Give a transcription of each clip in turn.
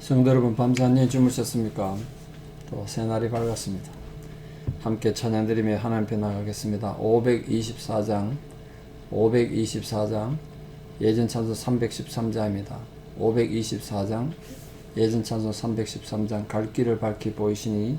성도 여러분, 밤새 안녕히 주무셨습니까? 또 새날이 밝았습니다. 함께 찬양드리며 하나님 앞에 나가겠습니다. 524장 예전 찬송 313장입니다. 524장 예전 찬송 313장 갈 길을 밝히 보이시니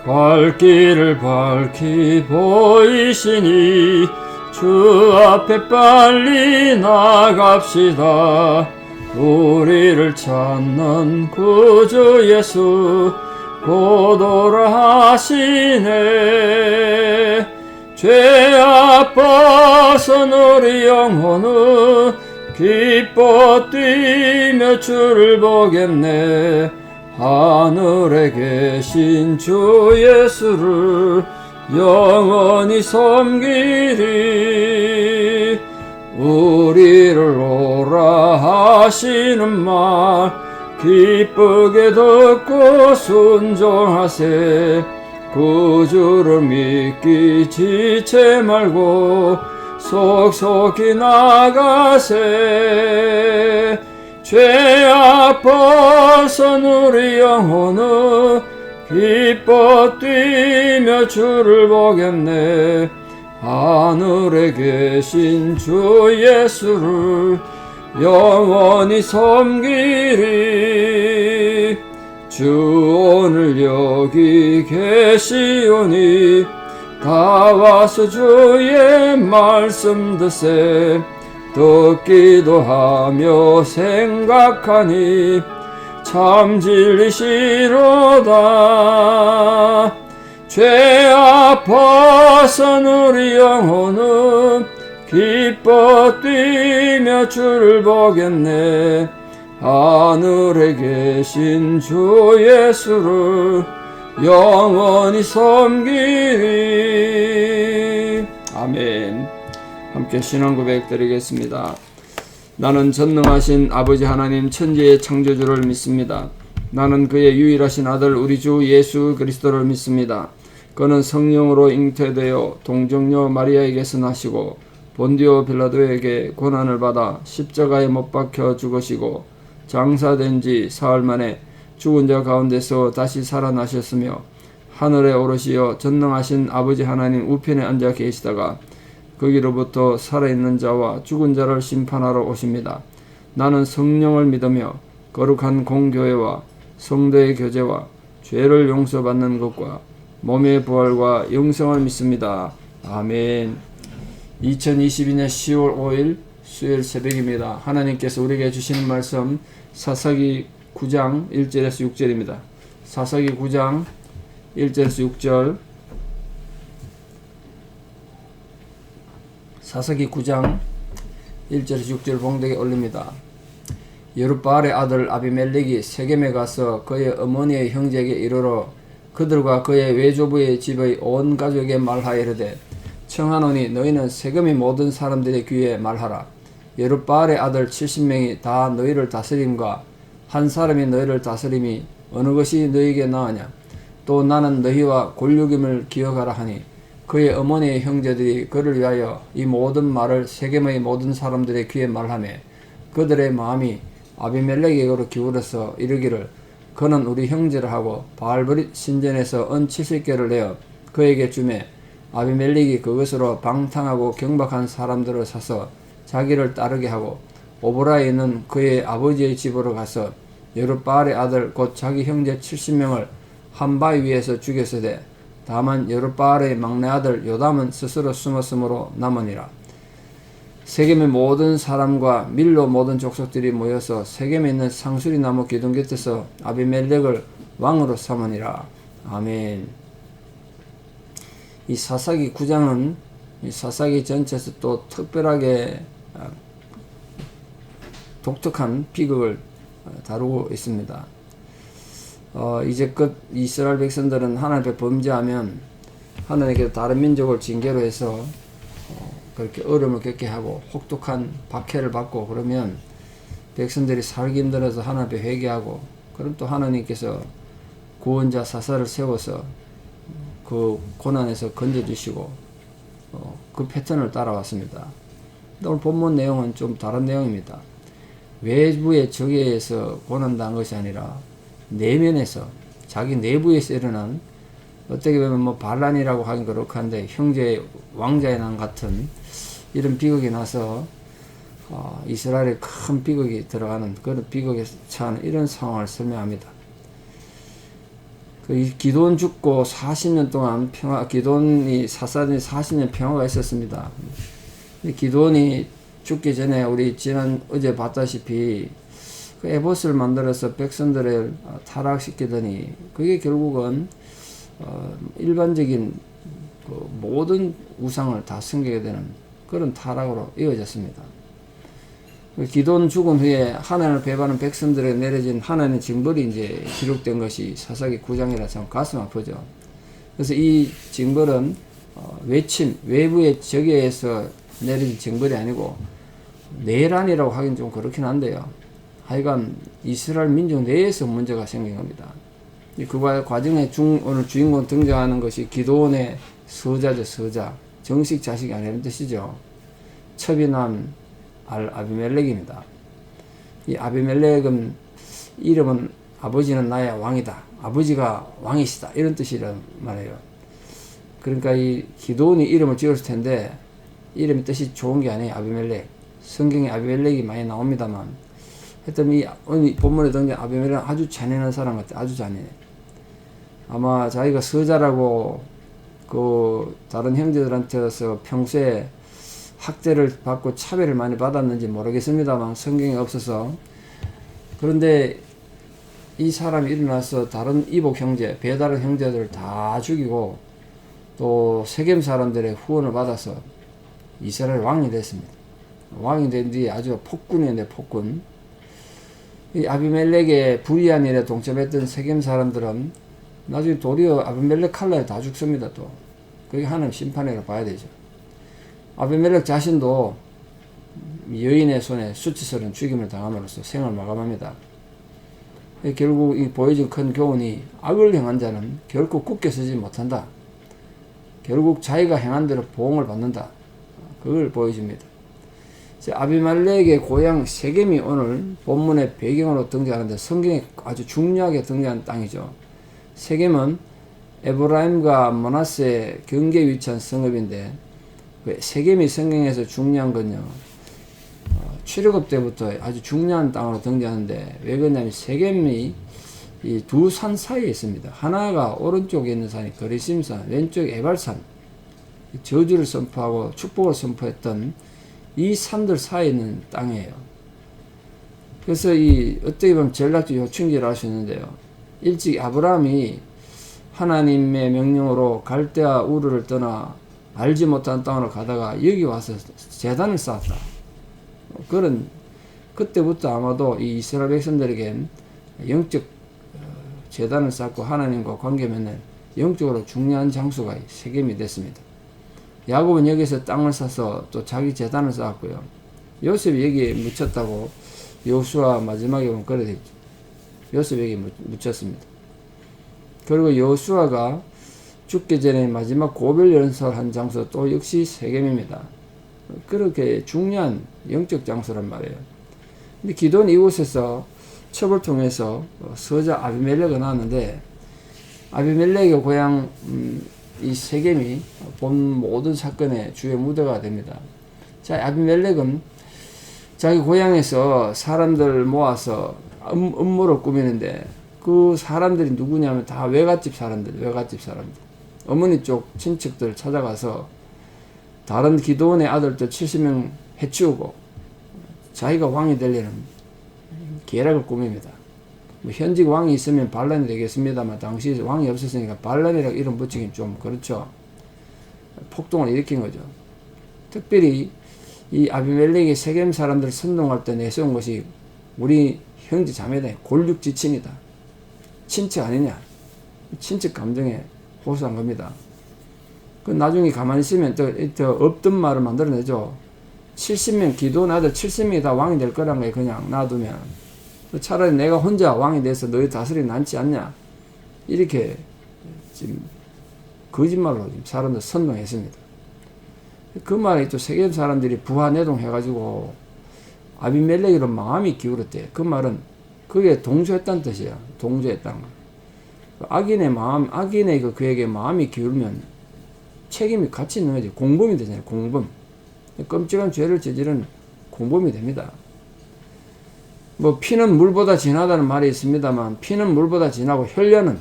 갈 길을 밝히 보이시니 주 앞에 빨리 나갑시다. 우리를 찾는 구주 예수 곧 오라 하시네. 죄악 벗은 우리 영혼은 기뻐 뛰며 주를 보겠네. 하늘에 계신 주 예수를 영원히 섬기리. 우리를 오라 하시는 말 기쁘게 듣고 순종하세. 구주를 믿기 지체 말고 속속히 나가세. 죄악 벗은 우리 영혼은 기뻐 뛰며 주를 보겠네. 하늘에 계신 주 예수를 영원히 섬기리. 주 오늘 여기 계시오니 다 와서 주의 말씀 듣세. 듣기도 하며 생각하니 참 진리시로다. 죄악 벗은 우리 영혼은 기뻐 뛰며 주를 보겠네. 하늘에 계신 주 예수를 영원히 섬기리. 아멘. 함께 신앙 고백 드리겠습니다. 나는 전능하신 아버지 하나님 천지의 창조주를 믿습니다. 나는 그의 유일하신 아들 우리 주 예수 그리스도를 믿습니다. 그는 성령으로 잉태되어 동정녀 마리아에게서 나시고 본디오 빌라도에게 고난을 받아 십자가에 못 박혀 죽으시고 장사된 지 사흘 만에 죽은 자 가운데서 다시 살아나셨으며 하늘에 오르시어 전능하신 아버지 하나님 우편에 앉아 계시다가 거기로부터 살아있는 자와 죽은 자를 심판하러 오십니다. 나는 성령을 믿으며 거룩한 공교회와 성도의 교제와 죄를 용서받는 것과 몸의 부활과 영생을 믿습니다. 아멘. 2022년 10월 5일 수요일 새벽입니다. 하나님께서 우리에게 주시는 말씀 사사기 9장 1절에서 6절입니다. 사사기 9장 1절에서 6절 사사기 9장 1절에서 6절 봉독에 올립니다. 여룻바알의 아들 아비멜렉이 세겜에 가서 그의 어머니의 형제에게 이르러 그들과 그의 외조부의 집의 온 가족에게 말하여 이르되 청하노니 너희는 세겜의 모든 사람들의 귀에 말하라. 여룻바알의 아들 70명이 다 너희를 다스림과 한 사람이 너희를 다스림이 어느 것이 너희에게 나으냐. 또 나는 너희와 골육임을 기억하라 하니 그의 어머니의 형제들이 그를 위하여 이 모든 말을 세겜의 모든 사람들의 귀에 말하며 그들의 마음이 아비멜렉에게로 기울어서 이르기를 그는 우리 형제를 하고 바알브릿 신전에서 은 70개를 내어 그에게 주매 아비멜렉이 그것으로 방탕하고 경박한 사람들을 사서 자기를 따르게 하고 오보라에 있는 그의 아버지의 집으로 가서 여룻바알의 아들 곧 자기 형제 70명을 한 바위 위에서 죽였으되 다만 여룻바알의 막내 아들 요담은 스스로 숨었으므로 남으니라. 세겜의 모든 사람과 밀로 모든 족속들이 모여서 세겜에 있는 상수리 나무 기둥 곁에서 아비멜렉을 왕으로 삼으니라. 아멘. 이 사사기 9장은 이 사사기 전체에서 또 특별하게 독특한 비극을 다루고 있습니다. 이제껏 이스라엘 백성들은 하나님 앞에 범죄하면 하나님께서 다른 민족을 징계로 해서 그렇게 어려움을 겪게 하고 혹독한 박해를 받고 그러면 백성들이 살기 힘들어서 하나님 앞에 회개하고 그럼 또 하나님께서 구원자 사사를 세워서 그 고난에서 건져주시고 그 패턴을 따라왔습니다. 오늘 본문 내용은 좀 다른 내용입니다. 외부의 적에 의해서 고난당한 것이 아니라 내면에서 자기 내부에서 일어난 어떻게 보면 뭐 반란이라고 하긴 그렇한데 형제 왕자의 난 같은 이런 비극이 나서 이스라엘에 큰 비극이 들어가는 그런 비극에 처한 이런 상황을 설명합니다. 그 기드온 죽고 40년 동안 기드온이 사사전에 40년 평화가 있었습니다. 기드온이 죽기 전에 우리 어제 봤다시피 그 에봇을 만들어서 백성들을 타락시키더니 그게 결국은 일반적인 그 모든 우상을 다 섬기게 되는 그런 타락으로 이어졌습니다. 기드온 죽은 후에 하나님을 배반하는 백성들에 내려진 하나님의 징벌이 이제 기록된 것이 사사기 9장이라 참 가슴 아프죠. 그래서 이 징벌은 외부의 적에 의해서 내려진 징벌이 아니고 내란이라고 하긴 좀 그렇긴 한데요. 하여간 이스라엘 민족 내에서 문제가 생긴 겁니다. 그 과정에 오늘 주인공 등장하는 것이 기드온의 서자죠, 서자. 정식 자식이 아니라는 뜻이죠. 첩이남 아비멜렉입니다. 이 아비멜렉은 이름은 아버지는 나의 왕이다. 아버지가 왕이시다. 이런 뜻이란 말이에요. 그러니까 이 기드온이 이름을 지었을 텐데 이름의 뜻이 좋은 게 아니에요. 아비멜렉. 성경에 아비멜렉이 많이 나옵니다만 하여튼 이 본문에 등장한 아비멜렉은 아주 잔인한 사람 같아요. 아주 잔인해. 아마 자기가 서자라고 그 다른 형제들한테서 평소에 학대를 받고 차별을 많이 받았는지 모르겠습니다만 성경에 없어서. 그런데 이 사람이 일어나서 다른 이복 형제, 배다른 형제들을 다 죽이고 또 세겜 사람들의 후원을 받아서 이스라엘 왕이 됐습니다. 왕이 된 뒤에 아주 폭군이었는데 폭군. 이 아비멜렉의 불의한 일에 동참했던 세겜 사람들은 나중에 도리어 아비멜렉 칼날에 다 죽습니다. 또 그게 하나님 심판이라고 봐야 되죠. 아비멜렉 자신도 여인의 손에 수치스러운 죽임을 당함으로써 생을 마감합니다. 결국 이 보여진 큰 교훈이 악을 행한 자는 결코 굳게 서지 못한다. 결국 자기가 행한 대로 보응을 받는다. 그걸 보여줍니다. 아비멜렉의 고향 세겜이 오늘 본문의 배경으로 등장하는데 성경에 아주 중요하게 등장하는 땅이죠. 세겜은 에브라임과 므낫세의 경계에 위치한 성읍인데 세겜이 성경에서 중요한 건요. 출애굽 때부터 아주 중요한 땅으로 등장하는데 왜 그러냐면 세겜이 이 두 산 사이에 있습니다. 하나가 오른쪽에 있는 산이 거리심산, 왼쪽 에발산. 저주를 선포하고 축복을 선포했던 이 산들 사이에 있는 땅이에요. 그래서 어떻게 보면 전략적 요충지를 알 수 있는데요. 일찍 아브라함이 하나님의 명령으로 갈대아 우르를 떠나 알지 못한 땅으로 가다가 여기 와서 제단을 쌓았다. 그때부터 아마도 이 이스라엘 백성들에겐 영적 제단을 쌓고 하나님과 관계 맺는 영적으로 중요한 장소가 세겜이 됐습니다. 야곱은 여기서 땅을 사서 또 자기 제단을 쌓았고요. 요셉이 여기에 묻혔다고 여호수아 마지막에 보면 그래 되죠. 요셉이 여기에 묻혔습니다. 그리고 여호수아가 죽기 전에 마지막 고별 연설을 한 장소 또 역시 세겜입니다. 그렇게 중요한 영적 장소란 말이에요. 근데 기드온 이곳에서 첩을 통해서 서자 아비멜렉이 나왔는데 아비멜렉의 고향 이 세겜이 본 모든 사건의 주요 무대가 됩니다. 자, 아비멜렉은 자기 고향에서 사람들 모아서 음모를 꾸미는데 그 사람들이 누구냐면 다 외갓집 사람들. 어머니 쪽 친척들 찾아가서 다른 기드온의 아들들 70명 해치우고 자기가 왕이 되려는 계략을 꾸밉니다. 뭐 현직 왕이 있으면 반란이 되겠습니다만 당시 왕이 없었으니까 반란이라고 이름 붙이긴 좀 그렇죠. 폭동을 일으킨 거죠. 특별히 이 아비멜렉이 세겜 사람들을 선동할 때 내세운 것이 우리 형제 자매다. 골육지친이다. 친척 아니냐. 친척 감정에 호소한 겁니다. 그 나중에 가만히 있으면 더 없던 말을 만들어내죠. 70명 기드온 아들 70명이 다 왕이 될 거란 거예요. 그냥 놔두면. 차라리 내가 혼자 왕이 돼서 너희 다스리 낫지 않냐. 이렇게 지금 거짓말로 지금 사람들 선동했습니다. 그 말에 또 세겜 사람들이 부하내동 해가지고 아비멜렉으로 마음이 기울었대. 그 말은 그게 동조했다는 뜻이야. 동조했다는 거. 악인의 마음, 악인의 그에게 마음이 기울면 책임이 같이 있는 거지. 공범이 되잖아요. 공범. 끔찍한 죄를 저지른 공범이 됩니다. 뭐 피는 물보다 진하다는 말이 있습니다만 피는 물보다 진하고 혈련은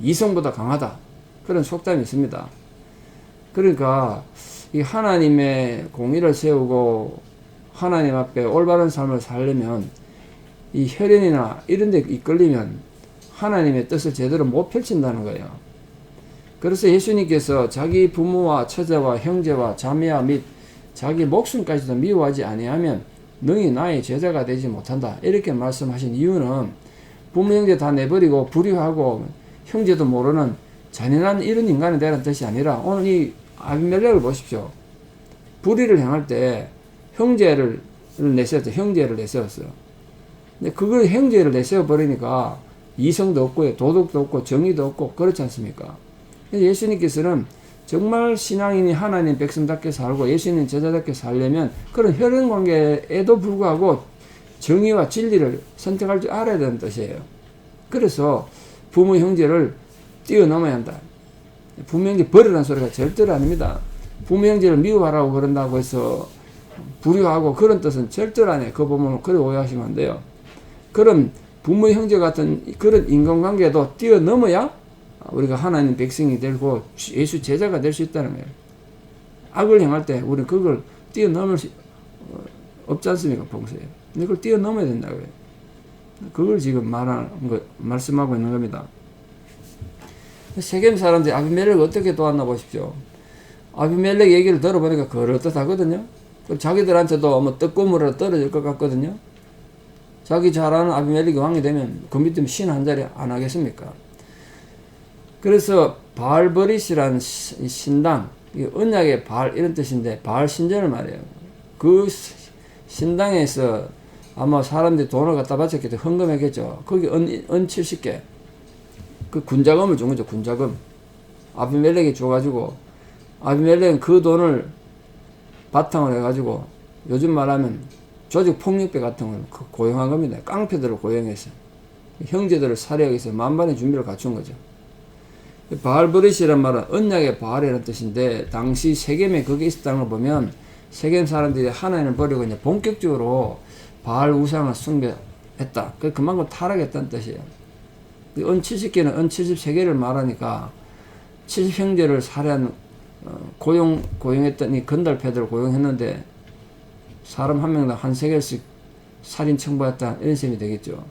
이성보다 강하다. 그런 속담이 있습니다. 그러니까 이 하나님의 공의를 세우고 하나님 앞에 올바른 삶을 살려면 이 혈연이나 이런 데 이끌리면 하나님의 뜻을 제대로 못 펼친다는 거예요. 그래서 예수님께서 자기 부모와 처자와 형제와 자매와 및 자기 목숨까지도 미워하지 아니하면 너희 나의 제자가 되지 못한다. 이렇게 말씀하신 이유는 부모 형제 다 내버리고 불의하고 형제도 모르는 잔인한 이런 인간이 되라는 뜻이 아니라 오늘 이 아비멜렉을 보십시오. 불의를 행할 때 형제를 내세웠어요. 형제를 내세웠어요. 근데 그걸 형제를 내세워 버리니까 이성도 없고 도덕도 없고 정의도 없고 그렇지 않습니까? 예수님께서는 정말 신앙인이 하나님 백성답게 살고 예수님 제자답게 살려면 그런 혈연 관계에도 불구하고 정의와 진리를 선택할 줄 알아야 되는 뜻이에요. 그래서 부모 형제를 뛰어넘어야 한다. 부모 형제 버리라는 소리가 절대로 아닙니다. 부모 형제를 미워하라고 그런다고 해서 불효하고 그런 뜻은 절대로 아니에요. 그 부분은 그렇게 오해하시면 안 돼요. 그런 부모 형제 같은 그런 인간관계도 뛰어넘어야 우리가 하나님 백성이 되고 예수 제자가 될 수 있다는 거예요. 악을 행할 때 우리는 그걸 뛰어넘을 수 없지 않습니까? 봉쇄에. 근데 그걸 뛰어넘어야 된다고요. 그걸 지금 말씀하고 있는 겁니다. 세겜 사람들이 아비멜렉을 어떻게 도왔나 보십시오. 아비멜렉 얘기를 들어보니까 그럴듯하거든요. 자기들한테도 뭐 떡고물에 떨어질 것 같거든요. 자기 잘 아는 아비멜렉이 왕이 되면 그 밑에 신 한 자리 안 하겠습니까? 그래서 바알버릿이란 신당, 언약의 바알 이런 뜻인데 바알 신전을 말해요. 그 신당에서 아마 사람들이 돈을 갖다 바쳤겠죠. 헌금했겠죠. 거기 은 70개 그 군자금을 준 거죠. 군자금 아비멜렉이 줘가지고 아비멜렉은 그 돈을 바탕을 해가지고 요즘 말하면 조직 폭력배 같은 걸 고용한 겁니다. 깡패들을 고용해서 형제들을 살해하기 위해서 만반의 준비를 갖춘 거죠. 바알버릿이란 말은 언약의 바알이라는 뜻인데 당시 세겜에 그게 있었다는 걸 보면 세겜 사람들이 하나님을 버리고 이제 본격적으로 바알 우상을 숭배했다. 그만큼 타락했다는 뜻이에요. 은 70개는 은 73개를 말하니까 70형제를 살해한 고용했던 이 건달패들을 고용했는데 사람 한 명당 한 3개씩 살인 청부했다 이런 셈이 되겠죠.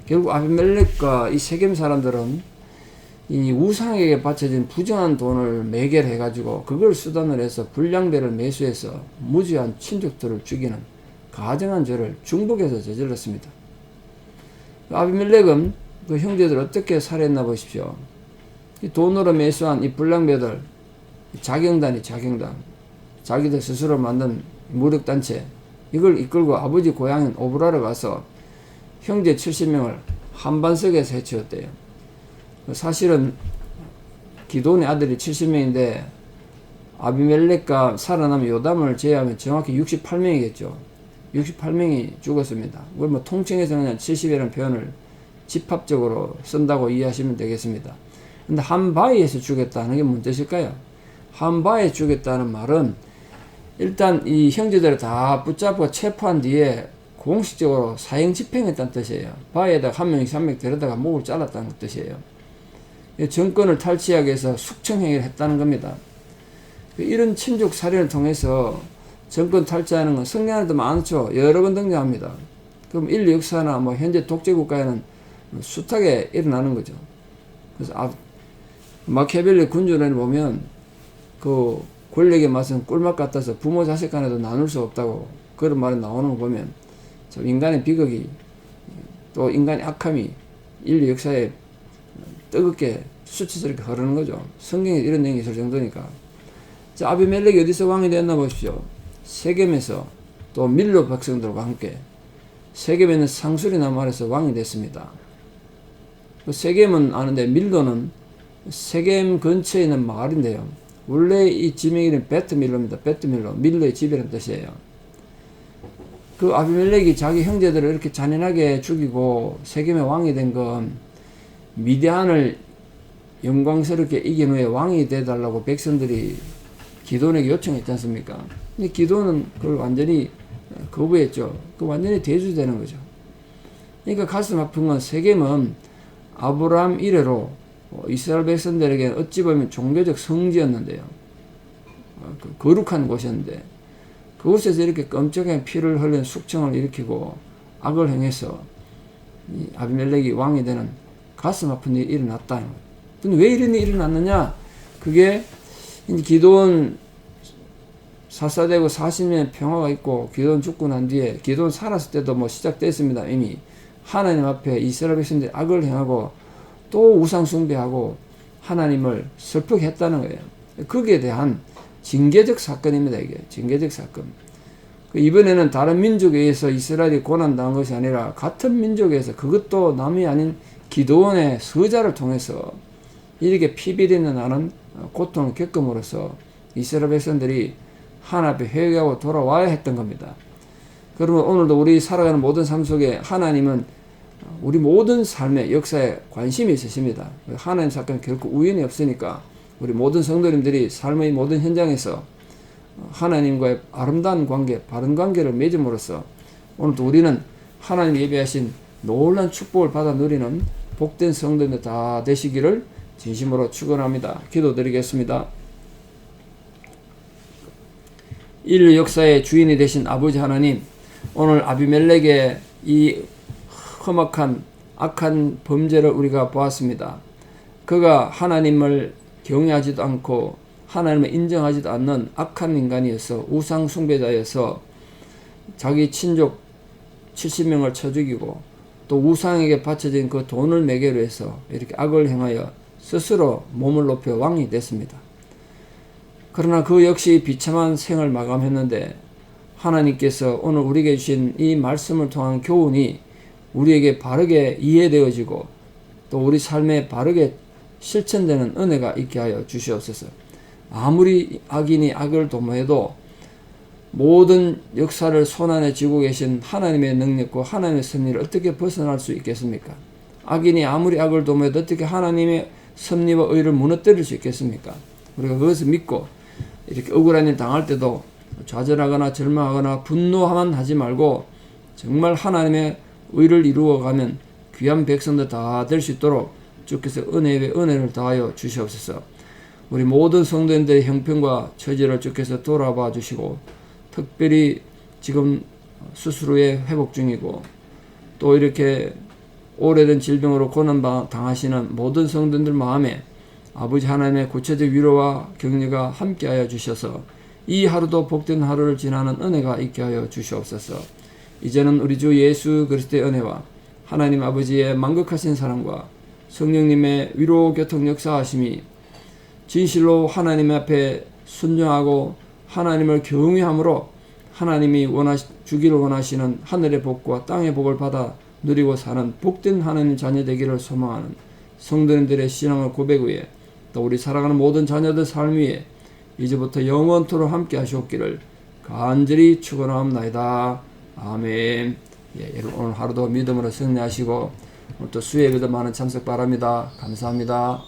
결국 아비멜렉과 이 세겜 사람들은 이 우상에게 바쳐진 부정한 돈을 매개를 해가지고 그걸 수단으로 해서 불량배를 매수해서 무지한 친족들을 죽이는 가증한 죄를 중복해서 저질렀습니다. 아비멜렉은 그 형제들 어떻게 살해했나 보십시오. 이 돈으로 매수한 이 불량배들 자경단이 자경단 자기들 스스로 만든 무력단체 이걸 이끌고 아버지 고향인 오브라로 가서 형제 70명을 한반석에서 해치웠대요. 사실은 기돈의 아들이 70명인데 아비멜렉과 살아남은 요담을 제외하면 정확히 68명이겠죠. 68명이 죽었습니다. 그걸 뭐 통칭해서 그냥 70이라는 표현을 집합적으로 쓴다고 이해하시면 되겠습니다. 근데 한 바위에서 죽였다는 게 뭔 뜻일까요? 한 바위에 죽였다는 말은 일단 이 형제들을 다 붙잡고 체포한 뒤에 공식적으로 사형 집행했다는 뜻이에요. 바위에다가 한 명씩 한 명 데려다가 목을 잘랐다는 뜻이에요. 정권을 탈취하기 위해서 숙청행위를 했다는 겁니다. 이런 친족 살인을 통해서 정권 탈취하는 건 성경에도 많죠. 여러 번 등장합니다. 그럼 인류 역사나 뭐 현재 독재국가에는 숱하게 일어나는 거죠. 그래서 마키아벨리 군주론을 보면 그 권력의 맛은 꿀맛 같아서 부모 자식 간에도 나눌 수 없다고 그런 말이 나오는 거 보면 참 인간의 비극이 또 인간의 악함이 인류 역사에 뜨겁게 수치스럽게 흐르는 거죠. 성경에 이런 내용이 있을 정도니까. 자, 아비멜렉이 어디서 왕이 됐나 보십시오. 세겜에서 또 밀로 백성들과 함께 세겜에는 상수리 나무아래서 왕이 됐습니다. 세겜은 아는데 밀로는 세겜 근처에 있는 마을인데요. 원래 이 지명이 이름 베트밀로입니다. 베트밀로, 밀로의 집이라는 뜻이에요. 그 아비멜렉이 자기 형제들을 이렇게 잔인하게 죽이고 세겜의 왕이 된 건 미디안을 영광스럽게 이긴 후에 왕이 되달라고 백성들이 기도원에게 요청했지 않습니까? 근데 기도원은 그걸 완전히 거부했죠. 그 완전히 대주되는 거죠. 그러니까 가슴 아픈 건 세겜은 아브라함 이래로 이스라엘 백성들에게는 어찌 보면 종교적 성지였는데요. 그 거룩한 곳이었는데 그곳에서 이렇게 끔찍하게 피를 흘린 숙청을 일으키고 악을 행해서 이 아비멜렉이 왕이 되는 가슴 아픈 일이 일어났다. 근데 왜 이런 일이 일어났느냐? 그게 이제 기도원 사사되고 40년의 평화가 있고 기도원 죽고 난 뒤에 기도원 살았을 때도 뭐 시작됐습니다. 이미 하나님 앞에 이스라엘 백성들이 악을 행하고 또 우상 숭배하고 하나님을 설득했다는 거예요. 거기에 대한 징계적 사건입니다. 이게 징계적 사건. 이번에는 다른 민족에 의해서 이스라엘이 고난당한 것이 아니라 같은 민족에서 그것도 남이 아닌 기도원의 서자를 통해서 이렇게 피비린내 나는 고통을 겪음으로써 이스라엘 백성들이 하나님 앞에 회개하고 돌아와야 했던 겁니다. 그러면 오늘도 우리 살아가는 모든 삶 속에 하나님은 우리 모든 삶의 역사에 관심이 있으십니다. 하나님 사건은 결코 우연이 없으니까 우리 모든 성도님들이 삶의 모든 현장에서 하나님과의 아름다운 관계, 바른 관계를 맺음으로써 오늘도 우리는 하나님 예비하신 놀라운 축복을 받아 누리는 복된 성도들 다 되시기를 진심으로 축원합니다. 기도드리겠습니다. 인류 역사의 주인이 되신 아버지 하나님, 오늘 아비멜렉의 이 험악한 악한 범죄를 우리가 보았습니다. 그가 하나님을 경외하지도 않고 하나님을 인정하지도 않는 악한 인간이어서 우상 숭배자여서 자기 친족 70명을 쳐 죽이고 또 우상에게 바쳐진 그 돈을 매개로 해서 이렇게 악을 행하여 스스로 몸을 높여 왕이 됐습니다. 그러나 그 역시 비참한 생을 마감했는데 하나님께서 오늘 우리에게 주신 이 말씀을 통한 교훈이 우리에게 바르게 이해되어지고 또 우리 삶에 바르게 실천되는 은혜가 있게 하여 주시옵소서. 아무리 악인이 악을 도모해도 모든 역사를 손안에 쥐고 계신 하나님의 능력과 하나님의 섭리를 어떻게 벗어날 수 있겠습니까? 악인이 아무리 악을 도모해도 어떻게 하나님의 섭리와 의를 무너뜨릴 수 있겠습니까? 우리가 그것을 믿고 이렇게 억울한 일 당할 때도 좌절하거나 절망하거나 분노만 하지 말고 정말 하나님의 의를 이루어가면 귀한 백성들 다 될 수 있도록 주께서 은혜에 은혜를 더하여 주시옵소서. 우리 모든 성도님들의 형편과 처지를 주께서 돌아봐 주시고 특별히 지금 수술 후에 회복 중이고 또 이렇게 오래된 질병으로 고난당하시는 모든 성도들 마음에 아버지 하나님의 구체적 위로와 격려가 함께하여 주셔서 이 하루도 복된 하루를 지나는 은혜가 있게 하여 주시옵소서. 이제는 우리 주 예수 그리스도의 은혜와 하나님 아버지의 만극하신 사랑과 성령님의 위로 교통 역사하심이 진실로 하나님 앞에 순종하고 하나님을 경외함으로 하나님이 주기를 원하시는 하늘의 복과 땅의 복을 받아 누리고 사는 복된 하나님 자녀 되기를 소망하는 성도님들의 신앙을 고백 위에 또 우리 살아가는 모든 자녀들 삶 위에 이제부터 영원토록 함께 하시옵기를 간절히 축원하옵나이다. 아멘. 여러분 오늘 하루도 믿음으로 승리하시고 오늘 또 수요예배도 많은 참석 바랍니다. 감사합니다.